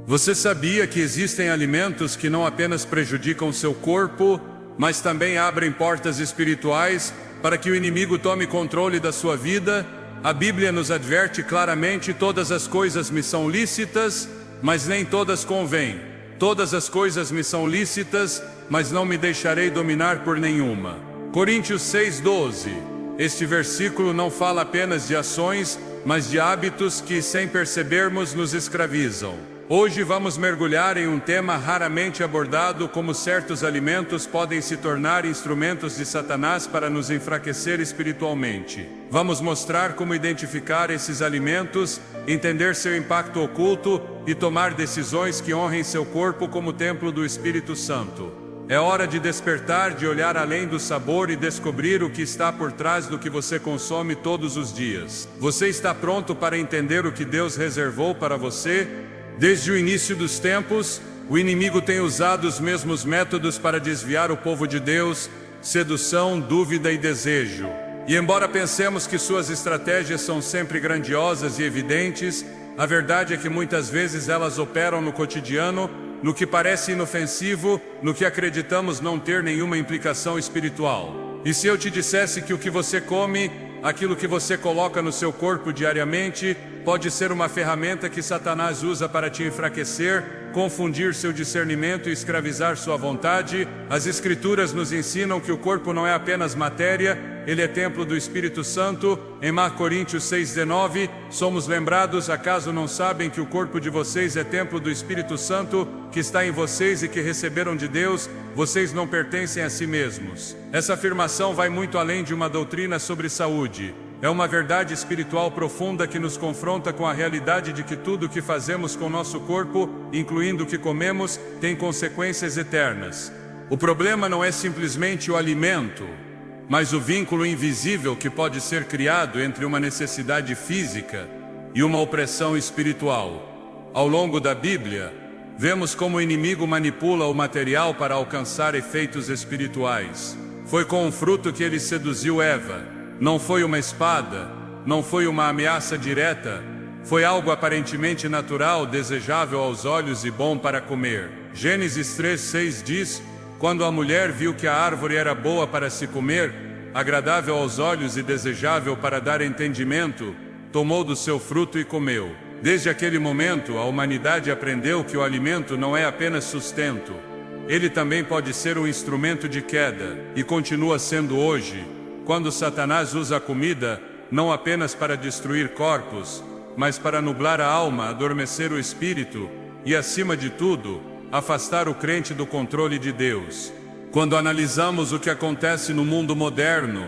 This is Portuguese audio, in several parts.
Você sabia que existem alimentos que não apenas prejudicam seu corpo, mas também abrem portas espirituais para que o inimigo tome controle da sua vida? A Bíblia nos adverte claramente: todas as coisas me são lícitas, mas nem todas convêm. Todas as coisas me são lícitas, mas não me deixarei dominar por nenhuma. Coríntios 6:12. Este versículo não fala apenas de ações, mas de hábitos que, sem percebermos, nos escravizam. Hoje vamos mergulhar em um tema raramente abordado: como certos alimentos podem se tornar instrumentos de Satanás para nos enfraquecer espiritualmente. Vamos mostrar como identificar esses alimentos, entender seu impacto oculto e tomar decisões que honrem seu corpo como templo do Espírito Santo. É hora de despertar, de olhar além do sabor e descobrir o que está por trás do que você consome todos os dias. Você está pronto para entender o que Deus reservou para você? Desde o início dos tempos, o inimigo tem usado os mesmos métodos para desviar o povo de Deus: sedução, dúvida e desejo. E embora pensemos que suas estratégias são sempre grandiosas e evidentes, a verdade é que muitas vezes elas operam no cotidiano, no que parece inofensivo, no que acreditamos não ter nenhuma implicação espiritual. E se eu te dissesse que o que você come, aquilo que você coloca no seu corpo diariamente, pode ser uma ferramenta que Satanás usa para te enfraquecer, confundir seu discernimento e escravizar sua vontade? As Escrituras nos ensinam que o corpo não é apenas matéria, ele é templo do Espírito Santo. Em Coríntios 6:19, somos lembrados: acaso não sabem que o corpo de vocês é templo do Espírito Santo, que está em vocês e que receberam de Deus? Vocês não pertencem a si mesmos. Essa afirmação vai muito além de uma doutrina sobre saúde. É uma verdade espiritual profunda que nos confronta com a realidade de que tudo o que fazemos com nosso corpo, incluindo o que comemos, tem consequências eternas. O problema não é simplesmente o alimento, mas o vínculo invisível que pode ser criado entre uma necessidade física e uma opressão espiritual. Ao longo da Bíblia, vemos como o inimigo manipula o material para alcançar efeitos espirituais. Foi com um fruto que ele seduziu Eva. Não foi uma espada, não foi uma ameaça direta, foi algo aparentemente natural, desejável aos olhos e bom para comer. Gênesis 3:6 diz: quando a mulher viu que a árvore era boa para se comer, agradável aos olhos e desejável para dar entendimento, tomou do seu fruto e comeu. Desde aquele momento, a humanidade aprendeu que o alimento não é apenas sustento. Ele também pode ser um instrumento de queda, e continua sendo hoje, quando Satanás usa a comida, não apenas para destruir corpos, mas para nublar a alma, adormecer o espírito e, acima de tudo, afastar o crente do controle de Deus. Quando analisamos o que acontece no mundo moderno,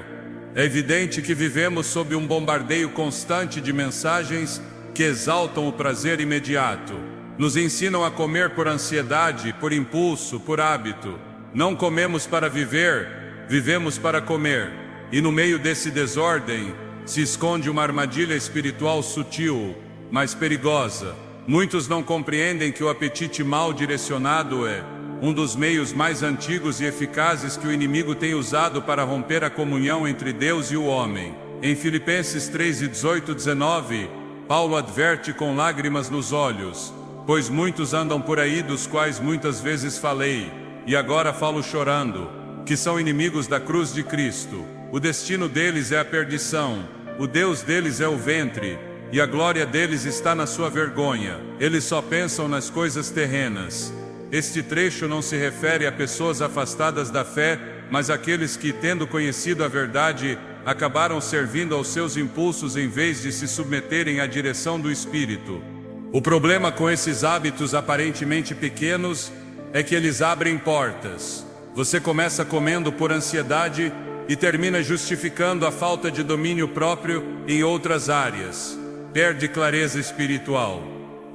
é evidente que vivemos sob um bombardeio constante de mensagens que exaltam o prazer imediato. Nos ensinam a comer por ansiedade, por impulso, por hábito. Não comemos para viver, vivemos para comer. E no meio desse desordem, se esconde uma armadilha espiritual sutil, mas perigosa. Muitos não compreendem que o apetite mal direcionado é um dos meios mais antigos e eficazes que o inimigo tem usado para romper a comunhão entre Deus e o homem. Em Filipenses 3:18-19, Paulo adverte com lágrimas nos olhos: pois muitos andam por aí, dos quais muitas vezes falei, e agora falo chorando, que são inimigos da cruz de Cristo. O destino deles é a perdição, o Deus deles é o ventre, e a glória deles está na sua vergonha. Eles só pensam nas coisas terrenas. Este trecho não se refere a pessoas afastadas da fé, mas àqueles que, tendo conhecido a verdade, acabaram servindo aos seus impulsos em vez de se submeterem à direção do Espírito. O problema com esses hábitos aparentemente pequenos é que eles abrem portas. Você começa comendo por ansiedade e termina justificando a falta de domínio próprio em outras áreas. Perde clareza espiritual,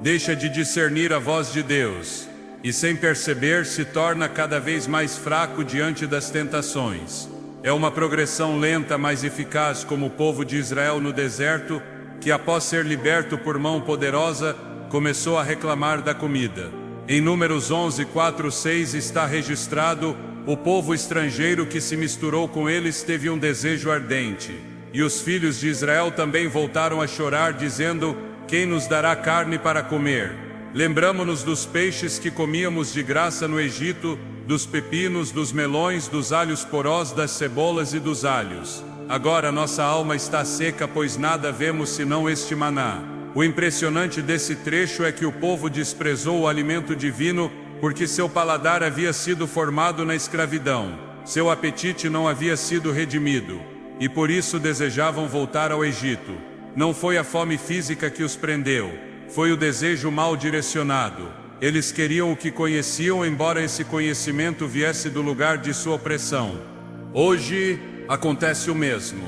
deixa de discernir a voz de Deus, e sem perceber se torna cada vez mais fraco diante das tentações. É uma progressão lenta, mas eficaz, como o povo de Israel no deserto, que após ser liberto por mão poderosa, começou a reclamar da comida. Em Números 11:4-6 está registrado: o povo estrangeiro que se misturou com eles teve um desejo ardente. E os filhos de Israel também voltaram a chorar, dizendo: quem nos dará carne para comer? Lembramo-nos dos peixes que comíamos de graça no Egito, dos pepinos, dos melões, dos alhos porós, das cebolas e dos alhos. Agora nossa alma está seca, pois nada vemos senão este maná. O impressionante desse trecho é que o povo desprezou o alimento divino, porque seu paladar havia sido formado na escravidão. Seu apetite não havia sido redimido, e por isso desejavam voltar ao Egito. Não foi a fome física que os prendeu, foi o desejo mal direcionado. Eles queriam o que conheciam, embora esse conhecimento viesse do lugar de sua opressão. Hoje acontece o mesmo.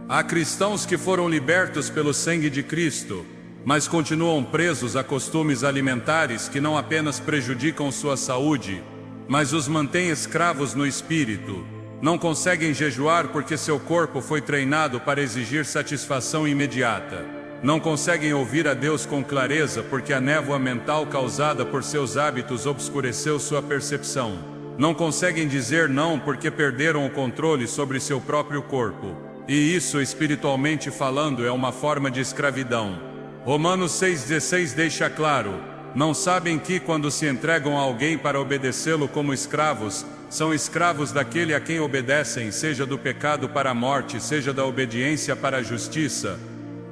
Há cristãos que foram libertos pelo sangue de Cristo, mas continuam presos a costumes alimentares que não apenas prejudicam sua saúde, mas os mantêm escravos no espírito. Não conseguem jejuar porque seu corpo foi treinado para exigir satisfação imediata. Não conseguem ouvir a Deus com clareza porque a névoa mental causada por seus hábitos obscureceu sua percepção. Não conseguem dizer não porque perderam o controle sobre seu próprio corpo. E isso, espiritualmente falando, é uma forma de escravidão. Romanos 6,16 deixa claro: não sabem que, quando se entregam a alguém para obedecê-lo como escravos, são escravos daquele a quem obedecem, seja do pecado para a morte, seja da obediência para a justiça.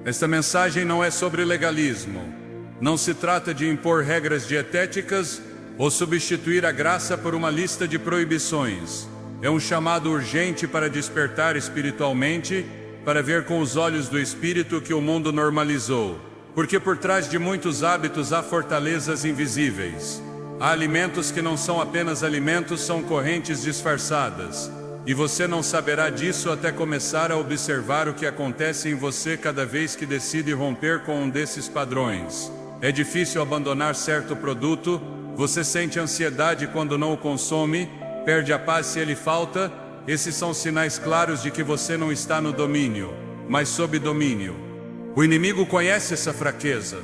Esta mensagem não é sobre legalismo. Não se trata de impor regras dietéticas ou substituir a graça por uma lista de proibições. É um chamado urgente para despertar espiritualmente, para ver com os olhos do Espírito que o mundo normalizou. Porque por trás de muitos hábitos há fortalezas invisíveis. Há alimentos que não são apenas alimentos, são correntes disfarçadas. E você não saberá disso até começar a observar o que acontece em você cada vez que decide romper com um desses padrões. É difícil abandonar certo produto, você sente ansiedade quando não o consome, perde a paz se ele falta. Esses são sinais claros de que você não está no domínio, mas sob domínio. O inimigo conhece essa fraqueza.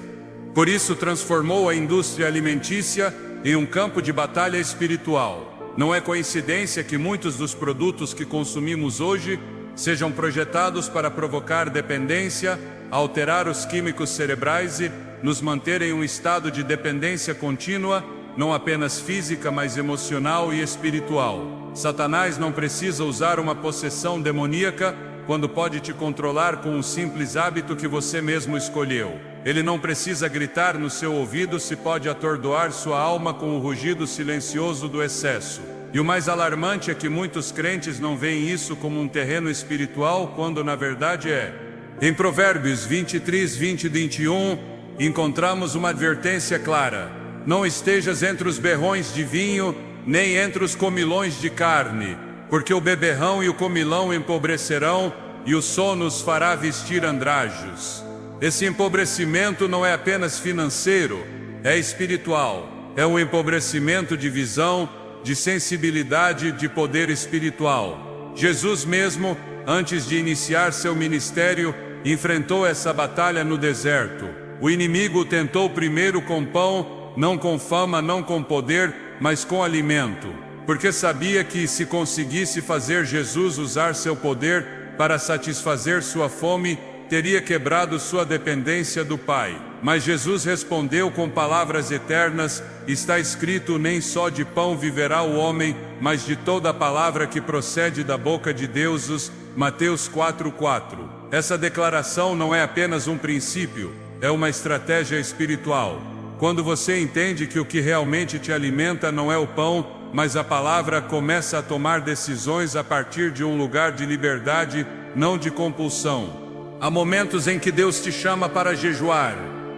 Por isso transformou a indústria alimentícia em um campo de batalha espiritual. Não é coincidência que muitos dos produtos que consumimos hoje sejam projetados para provocar dependência, alterar os químicos cerebrais e nos manter em um estado de dependência contínua, não apenas física, mas emocional e espiritual. Satanás não precisa usar uma possessão demoníaca quando pode te controlar com um simples hábito que você mesmo escolheu. Ele não precisa gritar no seu ouvido se pode atordoar sua alma com o rugido silencioso do excesso. E o mais alarmante é que muitos crentes não veem isso como um terreno espiritual, quando na verdade é. Em Provérbios 23, 20 e 21, encontramos uma advertência clara: não estejas entre os berrões de vinho, nem entre os comilões de carne, porque o beberrão e o comilão empobrecerão, e o sono os fará vestir andrajos. Esse empobrecimento não é apenas financeiro, é espiritual. É um empobrecimento de visão, de sensibilidade, de poder espiritual. Jesus mesmo, antes de iniciar seu ministério, enfrentou essa batalha no deserto. O inimigo tentou primeiro com pão, não com fama, não com poder, mas com alimento. Porque sabia que, se conseguisse fazer Jesus usar seu poder para satisfazer sua fome, teria quebrado sua dependência do Pai. Mas Jesus respondeu com palavras eternas: está escrito, nem só de pão viverá o homem, mas de toda a palavra que procede da boca de Deus. Mateus 4:4. Essa declaração não é apenas um princípio, é uma estratégia espiritual. Quando você entende que o que realmente te alimenta não é o pão, mas a palavra, começa a tomar decisões a partir de um lugar de liberdade, não de compulsão. Há momentos em que Deus te chama para jejuar,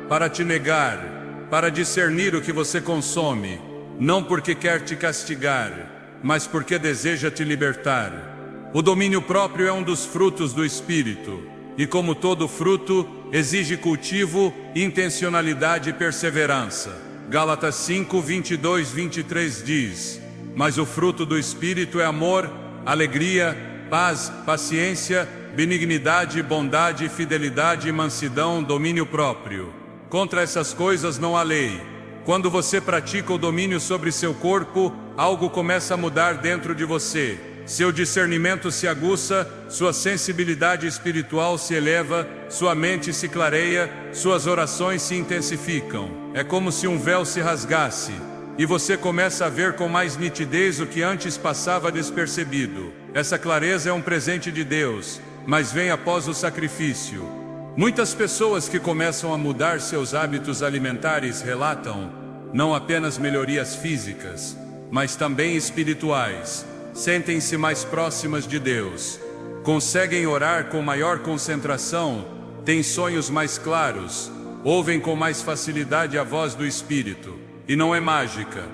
para te negar, para discernir o que você consome, não porque quer te castigar, mas porque deseja te libertar. O domínio próprio é um dos frutos do Espírito, e como todo fruto, exige cultivo, intencionalidade e perseverança. Gálatas 5, 22, 23 diz: mas o fruto do Espírito é amor, alegria, paz, paciência, benignidade, bondade, fidelidade, mansidão, domínio próprio. Contra essas coisas não há lei. Quando você pratica o domínio sobre seu corpo, algo começa a mudar dentro de você. seu discernimento se aguça, sua sensibilidade espiritual se eleva, sua mente se clareia, suas orações se intensificam. É como se um véu se rasgasse, e você começa a ver com mais nitidez o que antes passava despercebido. Essa clareza é um presente de Deus, mas vem após o sacrifício. Muitas pessoas que começam a mudar seus hábitos alimentares relatam não apenas melhorias físicas, mas também espirituais. Sentem-se mais próximas de Deus, conseguem orar com maior concentração, têm sonhos mais claros, ouvem com mais facilidade a voz do Espírito. E não é mágica,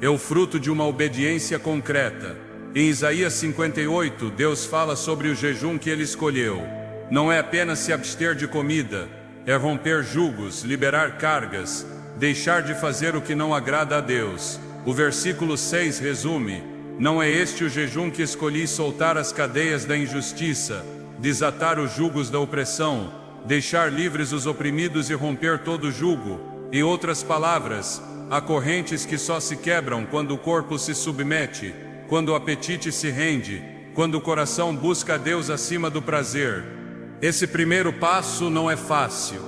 é o fruto de uma obediência concreta. Em Isaías 58, Deus fala sobre o jejum que ele escolheu. Não é apenas se abster de comida, é romper julgos, liberar cargas, deixar de fazer o que não agrada a Deus. O versículo 6 resume: não é este o jejum que escolhi, soltar as cadeias da injustiça, desatar os jugos da opressão, deixar livres os oprimidos e romper todo jugo. Em outras palavras, há correntes que só se quebram quando o corpo se submete, quando o apetite se rende, quando o coração busca a Deus acima do prazer. Esse primeiro passo não é fácil.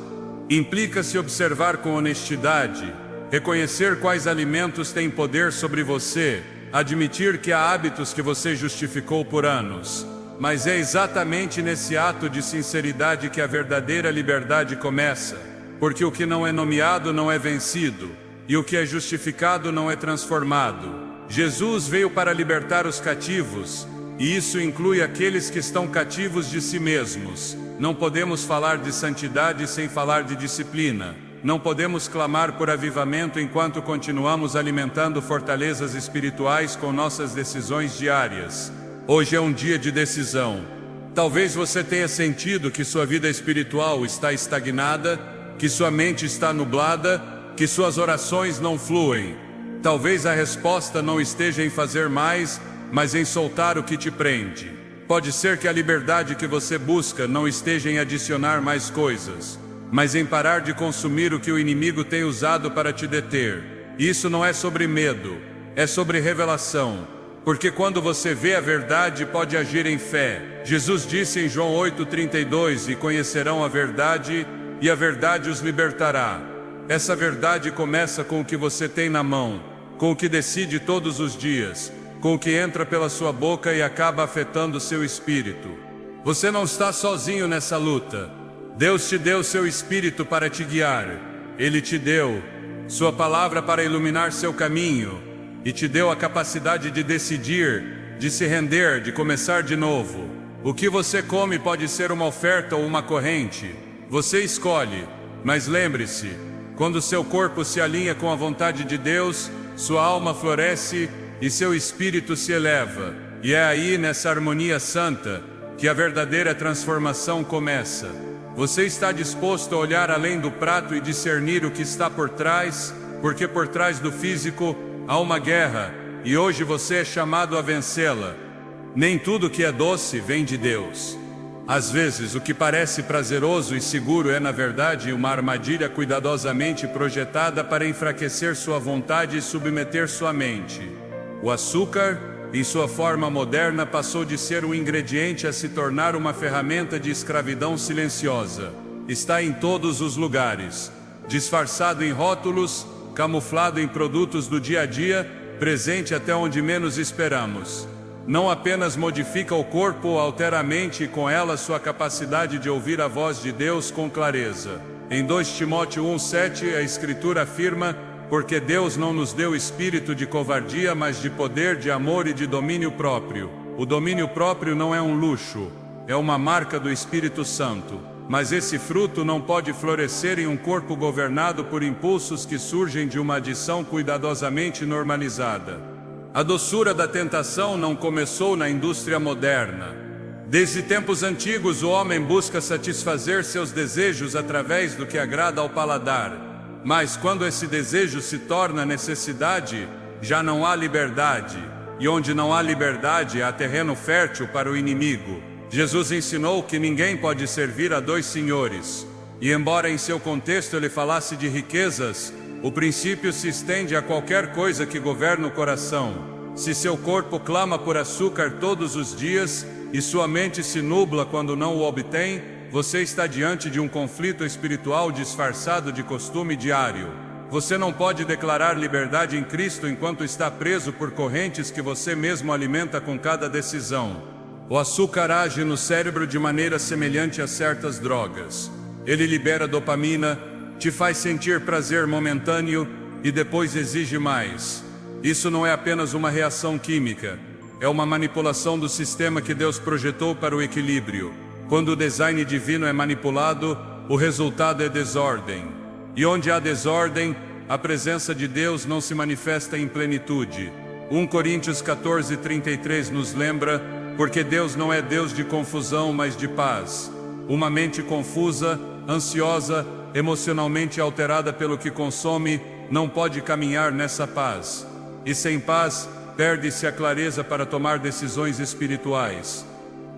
Implica-se observar com honestidade, reconhecer quais alimentos têm poder sobre você, admitir que há hábitos que você justificou por anos. Mas é exatamente nesse ato de sinceridade que a verdadeira liberdade começa, porque o que não é nomeado não é vencido, e o que é justificado não é transformado. Jesus veio para libertar os cativos, e isso inclui aqueles que estão cativos de si mesmos. Não podemos falar de santidade sem falar de disciplina. Não podemos clamar por avivamento enquanto continuamos alimentando fortalezas espirituais com nossas decisões diárias. Hoje é um dia de decisão. Talvez você tenha sentido que sua vida espiritual está estagnada, que sua mente está nublada, que suas orações não fluem. Talvez a resposta não esteja em fazer mais, mas em soltar o que te prende. Pode ser que a liberdade que você busca não esteja em adicionar mais coisas, mas em parar de consumir o que o inimigo tem usado para te deter. Isso não é sobre medo, é sobre revelação. Porque quando você vê a verdade, pode agir em fé. Jesus disse em João 8,32: e conhecerão a verdade, e a verdade os libertará. Essa verdade começa com o que você tem na mão, com o que decide todos os dias, com o que entra pela sua boca e acaba afetando seu espírito. Você não está sozinho nessa luta. Deus te deu seu espírito para te guiar. Ele te deu sua palavra para iluminar seu caminho, e te deu a capacidade de decidir, de se render, de começar de novo. O que você come pode ser uma oferta ou uma corrente. Você escolhe, mas lembre-se, quando seu corpo se alinha com a vontade de Deus, sua alma floresce e seu espírito se eleva. E é aí, nessa harmonia santa, que a verdadeira transformação começa. Você está disposto a olhar além do prato e discernir o que está por trás, porque por trás do físico há uma guerra, e hoje você é chamado a vencê-la. Nem tudo que é doce vem de Deus. Às vezes, o que parece prazeroso e seguro é, na verdade, uma armadilha cuidadosamente projetada para enfraquecer sua vontade e submeter sua mente. O açúcar, em sua forma moderna, passou de ser um ingrediente a se tornar uma ferramenta de escravidão silenciosa. Está em todos os lugares, disfarçado em rótulos, camuflado em produtos do dia a dia, presente até onde menos esperamos. Não apenas modifica o corpo ou altera a mente e com ela sua capacidade de ouvir a voz de Deus com clareza. Em 2 Timóteo 1,7 a Escritura afirma: porque Deus não nos deu espírito de covardia, mas de poder, de amor e de domínio próprio. O domínio próprio não é um luxo, é uma marca do Espírito Santo. Mas esse fruto não pode florescer em um corpo governado por impulsos que surgem de uma adição cuidadosamente normalizada. A doçura da tentação não começou na indústria moderna. Desde tempos antigos, o homem busca satisfazer seus desejos através do que agrada ao paladar. Mas quando esse desejo se torna necessidade, já não há liberdade. E onde não há liberdade, há terreno fértil para o inimigo. Jesus ensinou que ninguém pode servir a 2 senhores. E embora em seu contexto ele falasse de riquezas, o princípio se estende a qualquer coisa que governa o coração. Se seu corpo clama por açúcar todos os dias e sua mente se nubla quando não o obtém, você está diante de um conflito espiritual disfarçado de costume diário. Você não pode declarar liberdade em Cristo enquanto está preso por correntes que você mesmo alimenta com cada decisão. O açúcar age no cérebro de maneira semelhante a certas drogas. Ele libera dopamina, te faz sentir prazer momentâneo e depois exige mais. Isso não é apenas uma reação química, é uma manipulação do sistema que Deus projetou para o equilíbrio. Quando o design divino é manipulado, o resultado é desordem. E onde há desordem, a presença de Deus não se manifesta em plenitude. 1 Coríntios 14:33 nos lembra: porque Deus não é Deus de confusão, mas de paz. Uma mente confusa, ansiosa, emocionalmente alterada pelo que consome, não pode caminhar nessa paz. E sem paz, perde-se a clareza para tomar decisões espirituais.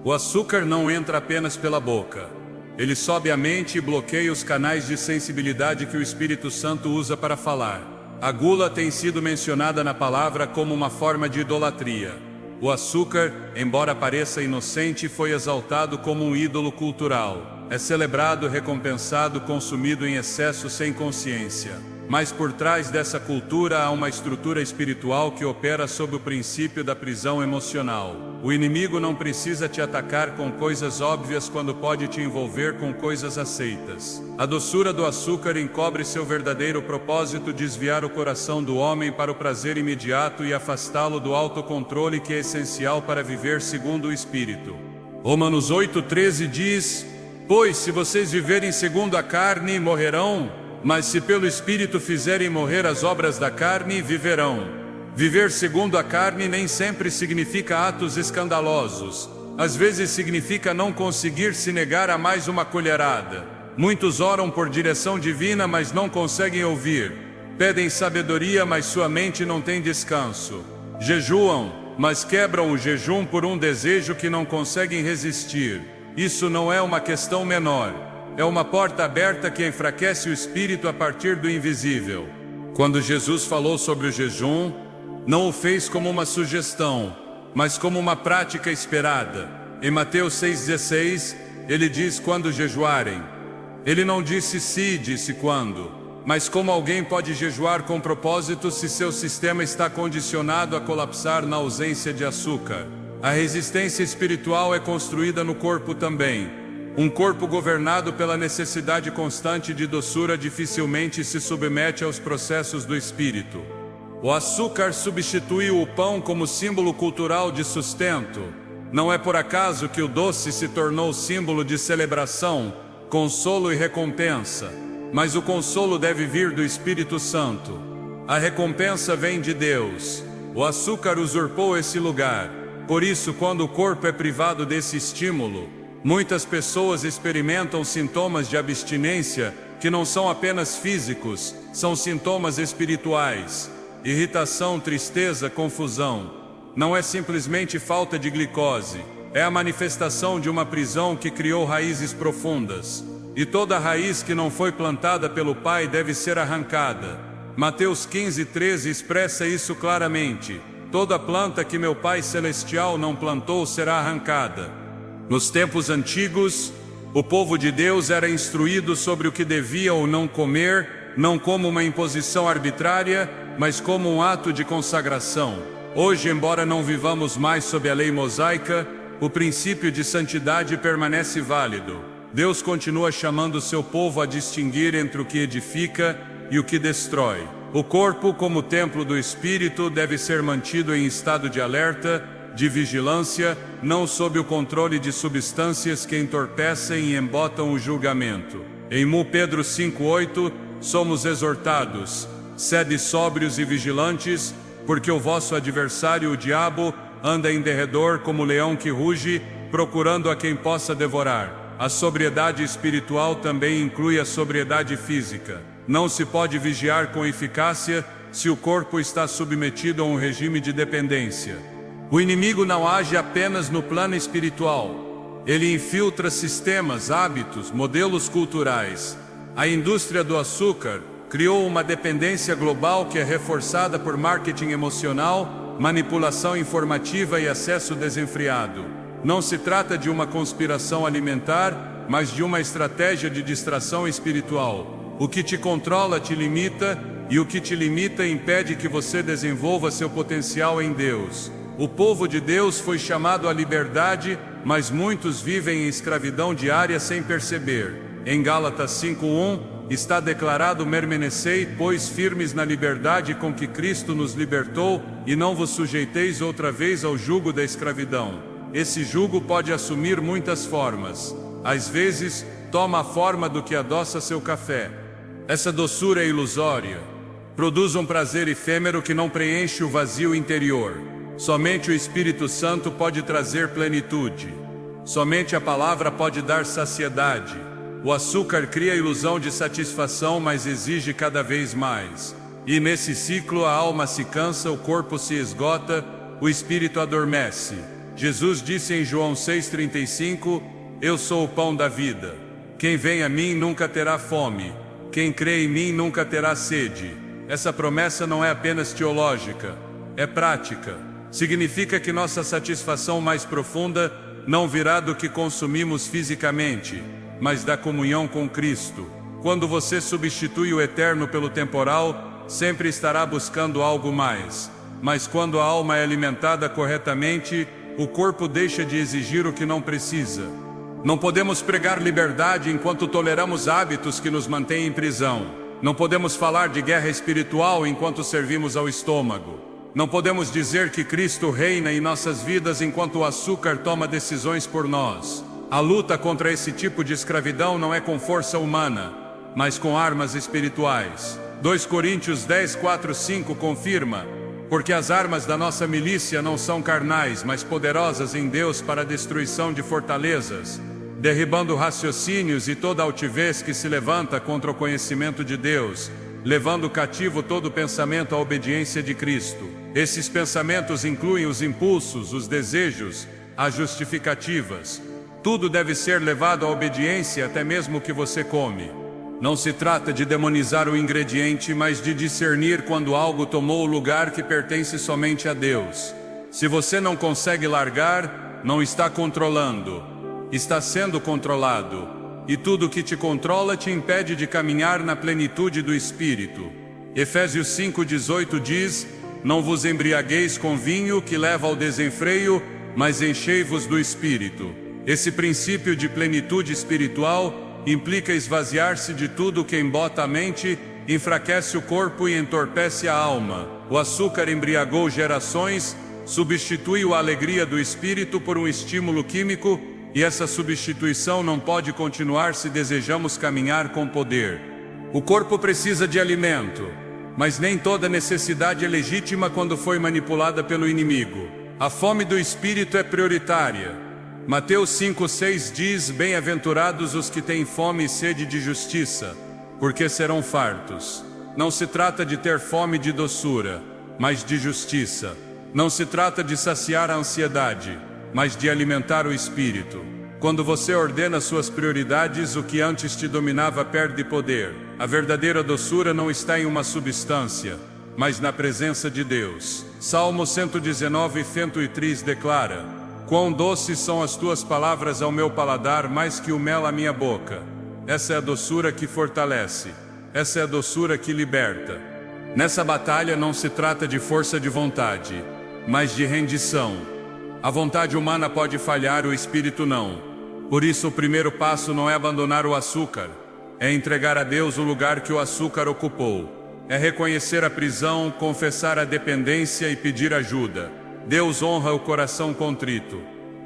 O açúcar não entra apenas pela boca. Ele sobe a mente e bloqueia os canais de sensibilidade que o Espírito Santo usa para falar. A gula tem sido mencionada na palavra como uma forma de idolatria. O açúcar, embora pareça inocente, foi exaltado como um ídolo cultural. É celebrado, recompensado, consumido em excesso sem consciência. Mas por trás dessa cultura há uma estrutura espiritual que opera sob o princípio da prisão emocional. O inimigo não precisa te atacar com coisas óbvias quando pode te envolver com coisas aceitas. A doçura do açúcar encobre seu verdadeiro propósito: desviar o coração do homem para o prazer imediato e afastá-lo do autocontrole que é essencial para viver segundo o Espírito. Romanos 8:13 diz: pois se vocês viverem segundo a carne, morrerão. Mas se pelo Espírito fizerem morrer as obras da carne, viverão. Viver segundo a carne nem sempre significa atos escandalosos. Às vezes significa não conseguir se negar a mais uma colherada. Muitos oram por direção divina, mas não conseguem ouvir. Pedem sabedoria, mas sua mente não tem descanso. Jejuam, mas quebram o jejum por um desejo que não conseguem resistir. Isso não é uma questão menor. É uma porta aberta que enfraquece o espírito a partir do invisível. Quando Jesus falou sobre o jejum, não o fez como uma sugestão, mas como uma prática esperada. Em Mateus 6,16, ele diz: quando jejuarem. Ele não disse se, disse quando. Mas como alguém pode jejuar com propósito se seu sistema está condicionado a colapsar na ausência de açúcar? A resistência espiritual é construída no corpo também. Um corpo governado pela necessidade constante de doçura dificilmente se submete aos processos do espírito. O açúcar substituiu o pão como símbolo cultural de sustento. Não é por acaso que o doce se tornou símbolo de celebração, consolo e recompensa. Mas o consolo deve vir do Espírito Santo. A recompensa vem de Deus. O açúcar usurpou esse lugar. Por isso, quando o corpo é privado desse estímulo, muitas pessoas experimentam sintomas de abstinência que não são apenas físicos, são sintomas espirituais. Irritação, tristeza, confusão. Não é simplesmente falta de glicose, é a manifestação de uma prisão que criou raízes profundas. E toda raiz que não foi plantada pelo Pai deve ser arrancada. Mateus 15:13 expressa isso claramente. Toda planta que meu Pai Celestial não plantou será arrancada. Nos tempos antigos, o povo de Deus era instruído sobre o que devia ou não comer, não como uma imposição arbitrária, mas como um ato de consagração. Hoje, embora não vivamos mais sob a lei mosaica, o princípio de santidade permanece válido. Deus continua chamando seu povo a distinguir entre o que edifica e o que destrói. O corpo, como templo do Espírito, deve ser mantido em estado de alerta, de vigilância, não sob o controle de substâncias que entorpecem e embotam o julgamento. Em 1 Pedro 5:8, somos exortados: sede sóbrios e vigilantes, porque o vosso adversário, o diabo, anda em derredor como leão que ruge, procurando a quem possa devorar. A sobriedade espiritual também inclui a sobriedade física. Não se pode vigiar com eficácia se o corpo está submetido a um regime de dependência. O inimigo não age apenas no plano espiritual. Ele infiltra sistemas, hábitos, modelos culturais. A indústria do açúcar criou uma dependência global que é reforçada por marketing emocional, manipulação informativa e acesso desenfreado. Não se trata de uma conspiração alimentar, mas de uma estratégia de distração espiritual. O que te controla te limita, e o que te limita impede que você desenvolva seu potencial em Deus. O povo de Deus foi chamado à liberdade, mas muitos vivem em escravidão diária sem perceber. Em Gálatas 5:1, está declarado: permanecei, pois, firmes na liberdade com que Cristo nos libertou, e não vos sujeiteis outra vez ao jugo da escravidão. Esse jugo pode assumir muitas formas. Às vezes, toma a forma do que adoça seu café. Essa doçura é ilusória. Produz um prazer efêmero que não preenche o vazio interior. Somente o Espírito Santo pode trazer plenitude. Somente a palavra pode dar saciedade. O açúcar cria a ilusão de satisfação, mas exige cada vez mais. E nesse ciclo a alma se cansa, o corpo se esgota, o espírito adormece. Jesus disse em João 6,35: Eu sou o pão da vida. Quem vem a mim nunca terá fome. Quem crê em mim nunca terá sede. Essa promessa não é apenas teológica, é prática. Significa que nossa satisfação mais profunda não virá do que consumimos fisicamente, mas da comunhão com Cristo. Quando você substitui o eterno pelo temporal, sempre estará buscando algo mais. Mas quando a alma é alimentada corretamente, o corpo deixa de exigir o que não precisa. Não podemos pregar liberdade enquanto toleramos hábitos que nos mantêm em prisão. Não podemos falar de guerra espiritual enquanto servimos ao estômago. Não podemos dizer que Cristo reina em nossas vidas enquanto o açúcar toma decisões por nós. A luta contra esse tipo de escravidão não é com força humana, mas com armas espirituais. 2 Coríntios 10:4-5 confirma: porque as armas da nossa milícia não são carnais, mas poderosas em Deus para a destruição de fortalezas, derribando raciocínios e toda altivez que se levanta contra o conhecimento de Deus, levando cativo todo pensamento à obediência de Cristo. Esses pensamentos incluem os impulsos, os desejos, as justificativas. Tudo deve ser levado à obediência, até mesmo o que você come. Não se trata de demonizar o ingrediente, mas de discernir quando algo tomou o lugar que pertence somente a Deus. Se você não consegue largar, não está controlando. Está sendo controlado, e tudo que te controla te impede de caminhar na plenitude do Espírito. Efésios 5:18 diz: Não vos embriagueis com vinho que leva ao desenfreio, mas enchei-vos do Espírito. Esse princípio de plenitude espiritual implica esvaziar-se de tudo que embota a mente, enfraquece o corpo e entorpece a alma. O açúcar embriagou gerações, substituiu a alegria do Espírito por um estímulo químico, e essa substituição não pode continuar se desejamos caminhar com poder. O corpo precisa de alimento, mas nem toda necessidade é legítima quando foi manipulada pelo inimigo. A fome do Espírito é prioritária. Mateus 5:6 diz: Bem-aventurados os que têm fome e sede de justiça, porque serão fartos. Não se trata de ter fome de doçura, mas de justiça. Não se trata de saciar a ansiedade, mas de alimentar o espírito. Quando você ordena suas prioridades, o que antes te dominava perde poder. A verdadeira doçura não está em uma substância, mas na presença de Deus. Salmo 119:103 declara: Quão doces são as tuas palavras ao meu paladar, mais que o mel à minha boca. Essa é a doçura que fortalece. Essa é a doçura que liberta. Nessa batalha não se trata de força de vontade, mas de rendição. A vontade humana pode falhar, o espírito não. Por isso o primeiro passo não é abandonar o açúcar, é entregar a Deus o lugar que o açúcar ocupou. É reconhecer a prisão, confessar a dependência e pedir ajuda. Deus honra o coração contrito.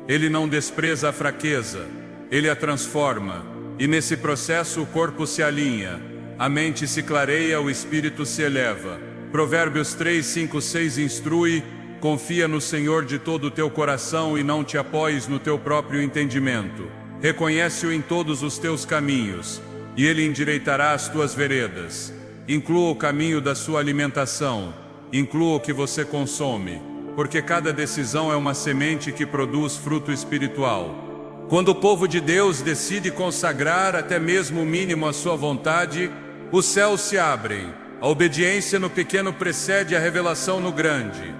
Ele não despreza a fraqueza, Ele a transforma. E nesse processo o corpo se alinha, a mente se clareia, o espírito se eleva. Provérbios 3:5-6 instrui: Confia no Senhor de todo o teu coração e não te apoies no teu próprio entendimento. Reconhece-o em todos os teus caminhos, e Ele endireitará as tuas veredas. Inclua o caminho da sua alimentação, inclua o que você consome, porque cada decisão é uma semente que produz fruto espiritual. Quando o povo de Deus decide consagrar até mesmo o mínimo à sua vontade, os céus se abrem. A obediência no pequeno precede a revelação no grande.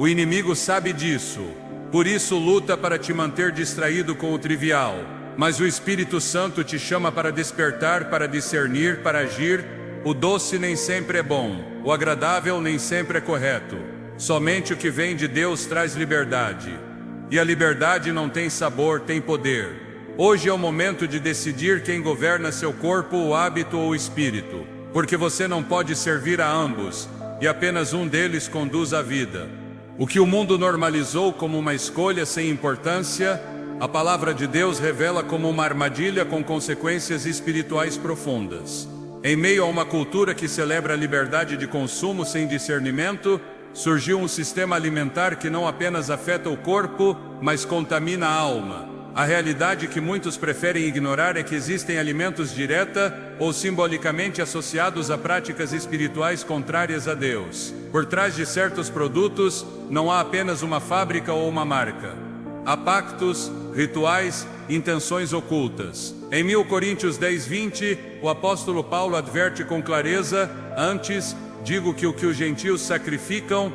O inimigo sabe disso. Por isso luta para te manter distraído com o trivial. Mas o Espírito Santo te chama para despertar, para discernir, para agir. O doce nem sempre é bom, o agradável nem sempre é correto. Somente o que vem de Deus traz liberdade. E a liberdade não tem sabor, tem poder. Hoje é o momento de decidir quem governa seu corpo, o hábito ou o espírito. Porque você não pode servir a ambos, e apenas um deles conduz à vida. O que o mundo normalizou como uma escolha sem importância, a palavra de Deus revela como uma armadilha com consequências espirituais profundas. Em meio a uma cultura que celebra a liberdade de consumo sem discernimento, surgiu um sistema alimentar que não apenas afeta o corpo, mas contamina a alma. A realidade que muitos preferem ignorar é que existem alimentos direta ou simbolicamente associados a práticas espirituais contrárias a Deus. Por trás de certos produtos, não há apenas uma fábrica ou uma marca. Há pactos, rituais, intenções ocultas. Em 1 Coríntios 10:20, o apóstolo Paulo adverte com clareza: antes, digo que o que os gentios sacrificam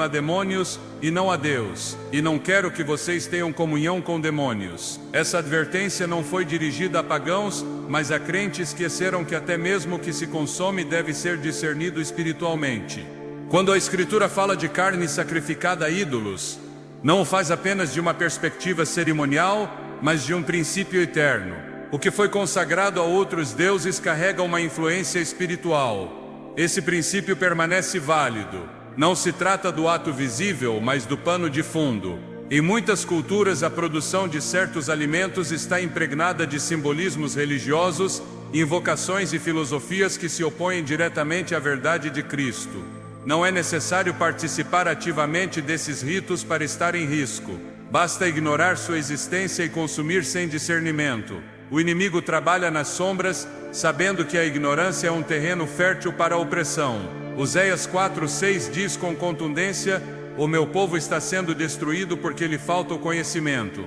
a demônios e não a Deus. E não quero que vocês tenham comunhão com demônios. Essa advertência não foi dirigida a pagãos, mas a crentes que esqueceram que até mesmo o que se consome deve ser discernido espiritualmente. Quando a Escritura fala de carne sacrificada a ídolos, não o faz apenas de uma perspectiva cerimonial, mas de um princípio eterno. O que foi consagrado a outros deuses carrega uma influência espiritual. Esse princípio permanece válido. Não se trata do ato visível, mas do pano de fundo. Em muitas culturas, a produção de certos alimentos está impregnada de simbolismos religiosos, invocações e filosofias que se opõem diretamente à verdade de Cristo. Não é necessário participar ativamente desses ritos para estar em risco. Basta ignorar sua existência e consumir sem discernimento. O inimigo trabalha nas sombras, sabendo que a ignorância é um terreno fértil para a opressão. Oséias 4:6 diz com contundência: o meu povo está sendo destruído porque lhe falta o conhecimento.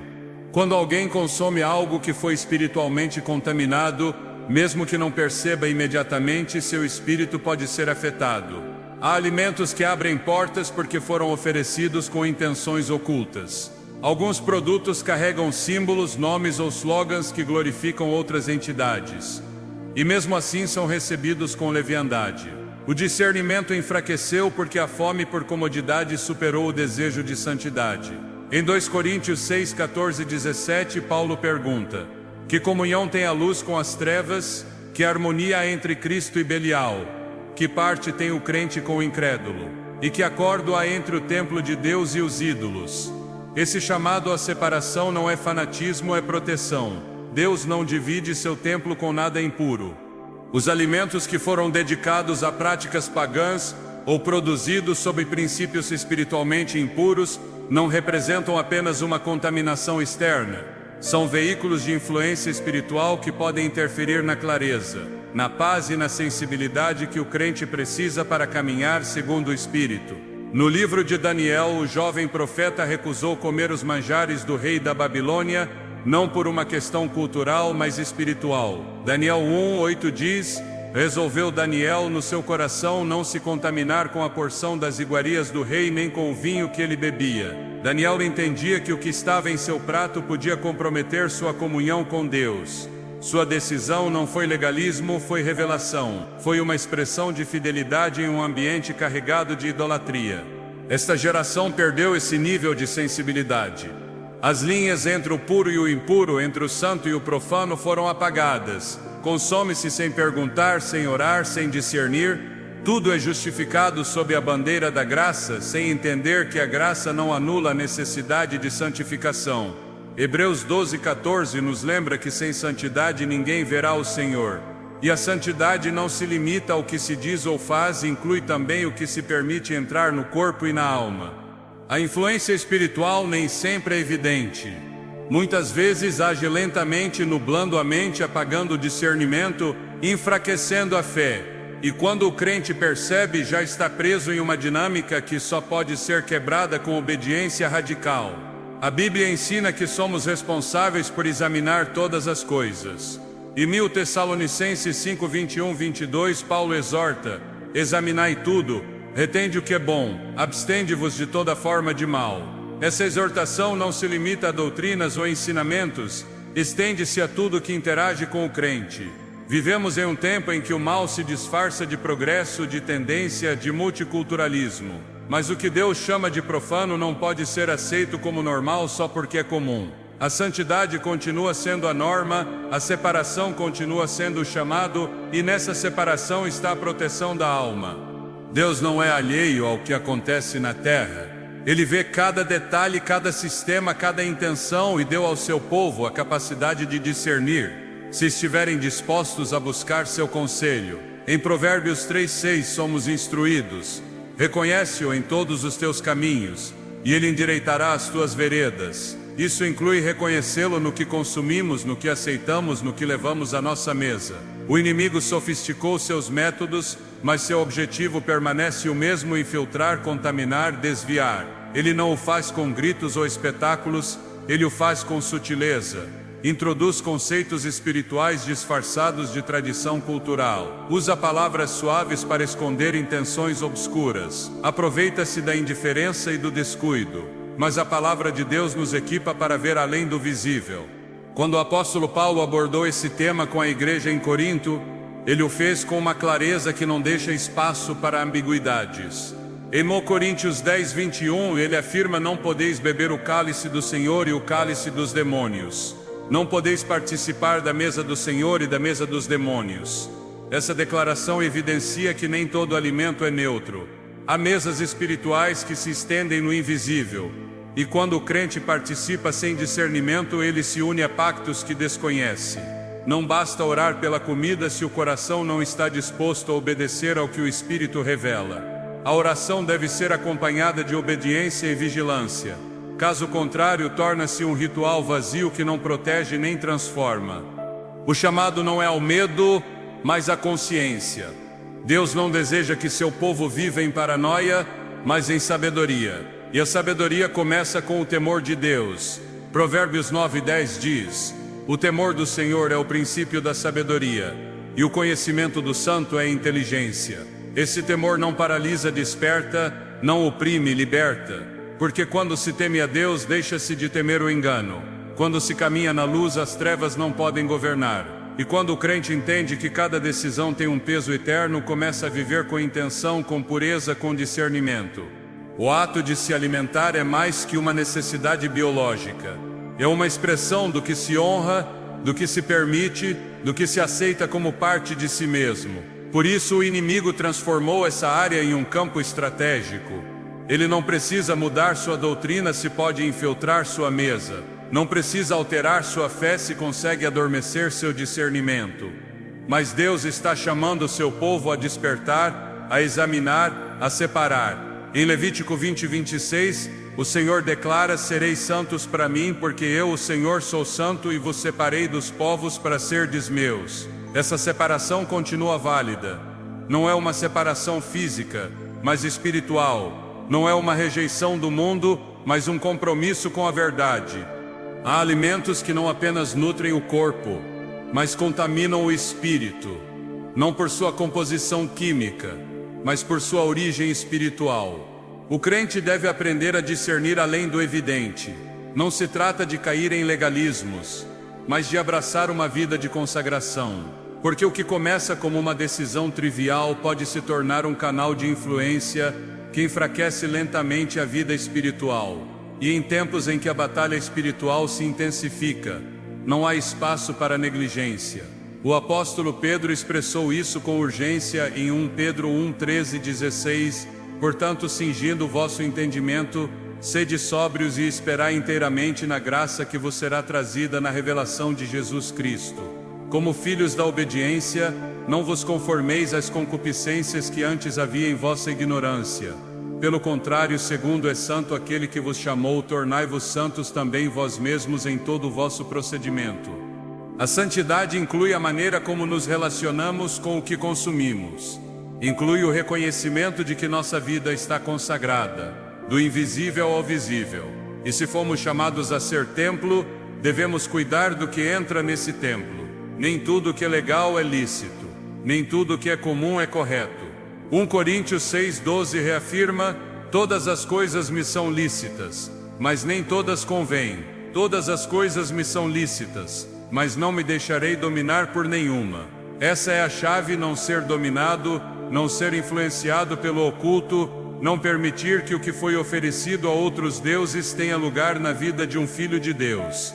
Quando alguém consome algo que foi espiritualmente contaminado, mesmo que não perceba imediatamente, seu espírito pode ser afetado. Há alimentos que abrem portas porque foram oferecidos com intenções ocultas. Alguns produtos carregam símbolos, nomes ou slogans que glorificam outras entidades. E mesmo assim são recebidos com leviandade. O discernimento enfraqueceu porque a fome por comodidade superou o desejo de santidade. Em 2 Coríntios 6:14-17, Paulo pergunta: que comunhão tem a luz com as trevas? Que harmonia há entre Cristo e Belial? Que parte tem o crente com o incrédulo? E que acordo há entre o templo de Deus e os ídolos? Esse chamado à separação não é fanatismo, é proteção. Deus não divide seu templo com nada impuro. Os alimentos que foram dedicados a práticas pagãs ou produzidos sob princípios espiritualmente impuros não representam apenas uma contaminação externa. São veículos de influência espiritual que podem interferir na clareza, na paz e na sensibilidade que o crente precisa para caminhar segundo o Espírito. No livro de Daniel, o jovem profeta recusou comer os manjares do rei da Babilônia, não por uma questão cultural, mas espiritual. Daniel 1:8 diz: resolveu Daniel no seu coração não se contaminar com a porção das iguarias do rei, nem com o vinho que ele bebia. Daniel entendia que o que estava em seu prato podia comprometer sua comunhão com Deus. Sua decisão não foi legalismo, foi revelação. Foi uma expressão de fidelidade em um ambiente carregado de idolatria. Esta geração perdeu esse nível de sensibilidade. As linhas entre o puro e o impuro, entre o santo e o profano foram apagadas. Consome-se sem perguntar, sem orar, sem discernir. Tudo é justificado sob a bandeira da graça, sem entender que a graça não anula a necessidade de santificação. Hebreus 12:14 nos lembra que sem santidade ninguém verá o Senhor. E a santidade não se limita ao que se diz ou faz, inclui também o que se permite entrar no corpo e na alma. A influência espiritual nem sempre é evidente. Muitas vezes age lentamente, nublando a mente, apagando o discernimento, enfraquecendo a fé. E quando o crente percebe, já está preso em uma dinâmica que só pode ser quebrada com obediência radical. A Bíblia ensina que somos responsáveis por examinar todas as coisas. Em 1 Tessalonicenses 5:21-22, Paulo exorta: examinai tudo, Retende o que é bom, abstende-vos de toda forma de mal. Essa exortação não se limita a doutrinas ou ensinamentos, estende-se a tudo que interage com o crente. Vivemos em um tempo em que o mal se disfarça de progresso, de tendência, de multiculturalismo. Mas o que Deus chama de profano não pode ser aceito como normal só porque é comum. A santidade continua sendo a norma, a separação continua sendo o chamado, e nessa separação está a proteção da alma. Deus não é alheio ao que acontece na terra. Ele vê cada detalhe, cada sistema, cada intenção e deu ao seu povo a capacidade de discernir, se estiverem dispostos a buscar seu conselho. Em Provérbios 3:6 somos instruídos: reconhece-o em todos os teus caminhos, e ele endireitará as tuas veredas. Isso inclui reconhecê-lo no que consumimos, no que aceitamos, no que levamos à nossa mesa. O inimigo sofisticou seus métodos, mas seu objetivo permanece o mesmo: infiltrar, contaminar, desviar. Ele não o faz com gritos ou espetáculos, ele o faz com sutileza. Introduz conceitos espirituais disfarçados de tradição cultural. Usa palavras suaves para esconder intenções obscuras. Aproveita-se da indiferença e do descuido. Mas a palavra de Deus nos equipa para ver além do visível. Quando o apóstolo Paulo abordou esse tema com a igreja em Corinto, ele o fez com uma clareza que não deixa espaço para ambiguidades. Em Coríntios 10:21, ele afirma: não podeis beber o cálice do Senhor e o cálice dos demônios. Não podeis participar da mesa do Senhor e da mesa dos demônios. Essa declaração evidencia que nem todo alimento é neutro. Há mesas espirituais que se estendem no invisível. E quando o crente participa sem discernimento, ele se une a pactos que desconhece. Não basta orar pela comida se o coração não está disposto a obedecer ao que o Espírito revela. A oração deve ser acompanhada de obediência e vigilância. Caso contrário, torna-se um ritual vazio que não protege nem transforma. O chamado não é ao medo, mas à consciência. Deus não deseja que seu povo viva em paranoia, mas em sabedoria. E a sabedoria começa com o temor de Deus. Provérbios 9:10 diz: o temor do Senhor é o princípio da sabedoria, e o conhecimento do santo é inteligência. Esse temor não paralisa, desperta, não oprime, liberta. Porque quando se teme a Deus, deixa-se de temer o engano. Quando se caminha na luz, as trevas não podem governar. E quando o crente entende que cada decisão tem um peso eterno, começa a viver com intenção, com pureza, com discernimento. O ato de se alimentar é mais que uma necessidade biológica. É uma expressão do que se honra, do que se permite, do que se aceita como parte de si mesmo. Por isso o inimigo transformou essa área em um campo estratégico. Ele não precisa mudar sua doutrina se pode infiltrar sua mesa. Não precisa alterar sua fé se consegue adormecer seu discernimento. Mas Deus está chamando seu povo a despertar, a examinar, a separar. Em Levítico 20:26, o Senhor declara: sereis santos para mim, porque eu, o Senhor, sou santo e vos separei dos povos para serdes meus. Essa separação continua válida. Não é uma separação física, mas espiritual. Não é uma rejeição do mundo, mas um compromisso com a verdade. Há alimentos que não apenas nutrem o corpo, mas contaminam o espírito. Não por sua composição química, mas por sua origem espiritual. O crente deve aprender a discernir além do evidente. Não se trata de cair em legalismos, mas de abraçar uma vida de consagração. Porque o que começa como uma decisão trivial pode se tornar um canal de influência que enfraquece lentamente a vida espiritual. E em tempos em que a batalha espiritual se intensifica, não há espaço para negligência. O apóstolo Pedro expressou isso com urgência em 1 Pedro 1:13-16, portanto, cingindo o vosso entendimento, sede sóbrios e esperai inteiramente na graça que vos será trazida na revelação de Jesus Cristo. Como filhos da obediência, não vos conformeis às concupiscências que antes havia em vossa ignorância. Pelo contrário, segundo é santo aquele que vos chamou, tornai-vos santos também vós mesmos em todo o vosso procedimento. A santidade inclui a maneira como nos relacionamos com o que consumimos. Inclui o reconhecimento de que nossa vida está consagrada, do invisível ao visível. E se fomos chamados a ser templo, devemos cuidar do que entra nesse templo. Nem tudo que é legal é lícito. Nem tudo que é comum é correto. 1 Coríntios 6,12 reafirma: todas as coisas me são lícitas, mas nem todas convêm. Todas as coisas me são lícitas, mas não me deixarei dominar por nenhuma. Essa é a chave: não ser dominado, não ser influenciado pelo oculto, não permitir que o que foi oferecido a outros deuses tenha lugar na vida de um filho de Deus.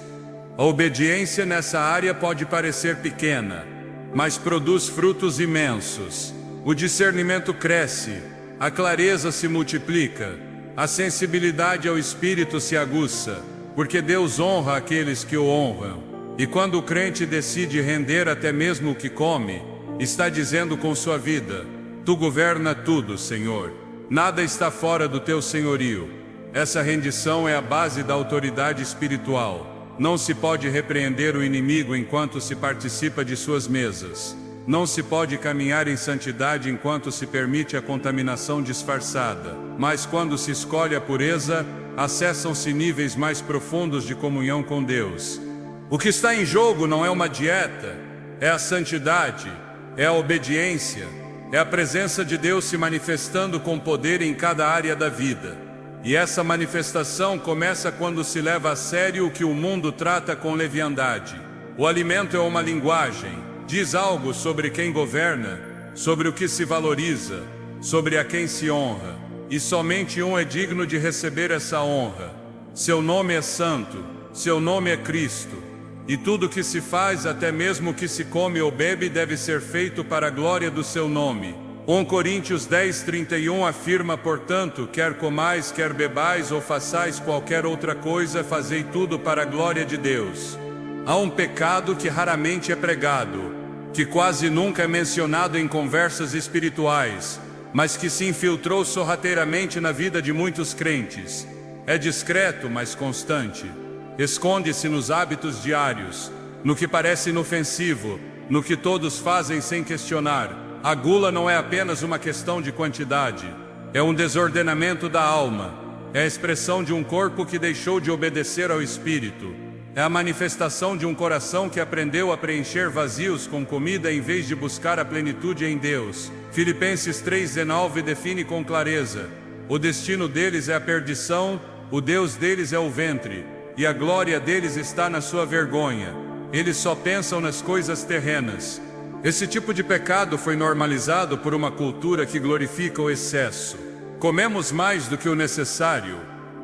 A obediência nessa área pode parecer pequena, mas produz frutos imensos. O discernimento cresce, a clareza se multiplica, a sensibilidade ao Espírito se aguça, porque Deus honra aqueles que o honram. E quando o crente decide render até mesmo o que come, está dizendo com sua vida: Tu governa tudo, Senhor. Nada está fora do teu senhorio. Essa rendição é a base da autoridade espiritual. Não se pode repreender o inimigo enquanto se participa de suas mesas. Não se pode caminhar em santidade enquanto se permite a contaminação disfarçada. Mas quando se escolhe a pureza, acessam-se níveis mais profundos de comunhão com Deus. O que está em jogo não é uma dieta, é a santidade, é a obediência, é a presença de Deus se manifestando com poder em cada área da vida. E essa manifestação começa quando se leva a sério o que o mundo trata com leviandade. O alimento é uma linguagem, diz algo sobre quem governa, sobre o que se valoriza, sobre a quem se honra. E somente um é digno de receber essa honra. Seu nome é santo, seu nome é Cristo. E tudo que se faz, até mesmo o que se come ou bebe, deve ser feito para a glória do seu nome. 1 Coríntios 10:31 afirma: portanto, quer comais, quer bebais ou façais qualquer outra coisa, fazei tudo para a glória de Deus. Há um pecado que raramente é pregado, que quase nunca é mencionado em conversas espirituais, mas que se infiltrou sorrateiramente na vida de muitos crentes. É discreto, mas constante. Esconde-se nos hábitos diários, no que parece inofensivo, no que todos fazem sem questionar. A gula não é apenas uma questão de quantidade, é um desordenamento da alma, é a expressão de um corpo que deixou de obedecer ao Espírito, é a manifestação de um coração que aprendeu a preencher vazios com comida em vez de buscar a plenitude em Deus. Filipenses 3:19 define com clareza: o destino deles é a perdição, o Deus deles é o ventre, e a glória deles está na sua vergonha. Eles só pensam nas coisas terrenas. Esse tipo de pecado foi normalizado por uma cultura que glorifica o excesso. Comemos mais do que o necessário,